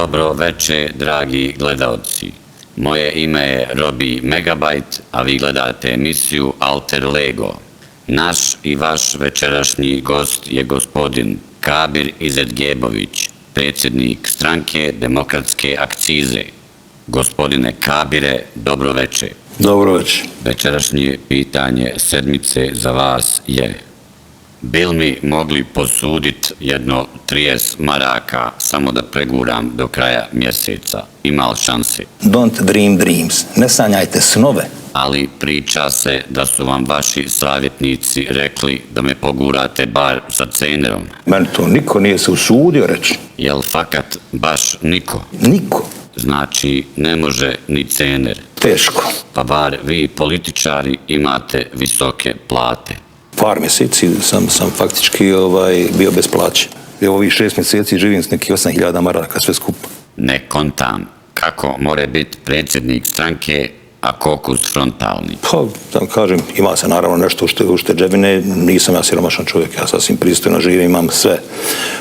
Dobro veče, dragi gledaoci. Moje ime je Robi Megabajt, a vi gledate emisiju Alter Lego. Naš i vaš večerašnji gost je gospodin Kabir Izetgebović, predsjednik stranke Demokratske akcize. Gospodine Kabire, dobro veče. Dobro veče. Večerašnje pitanje sedmice za vas je: bil mi mogli posuditi jedno 30 maraka samo da preguram do kraja mjeseca? Ima li šanse? Don't dream dreams. Ne sanjajte snove. Ali priča se da su vam vaši savjetnici rekli da me pogurate bar sa cenerom. Meni to niko nije se usudio reći. Jel fakat baš niko? Niko. Znači ne može ni cener. Teško. Pa bar vi političari imate visoke plate. Par mjeseci sam faktički bio bez plaće. Evo ovih 6 mjeseci živim s nekih 8.000 maraka sve skupa. Ne kontam kako more biti predsjednik stranke, a kokus frontalni. Pa, da kažem, ima se naravno nešto ušteđevine, nisam ja siromašan čovjek, ja sasvim pristojno živim, imam sve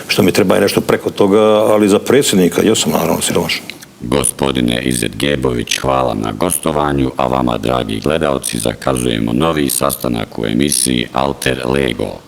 što mi treba i nešto preko toga, ali za predsjednika ja sam naravno siromašan. Gospodine Izetgebović, hvala na gostovanju, a vama, dragi gledaoci, zakazujemo novi sastanak u emisiji Alter Lego.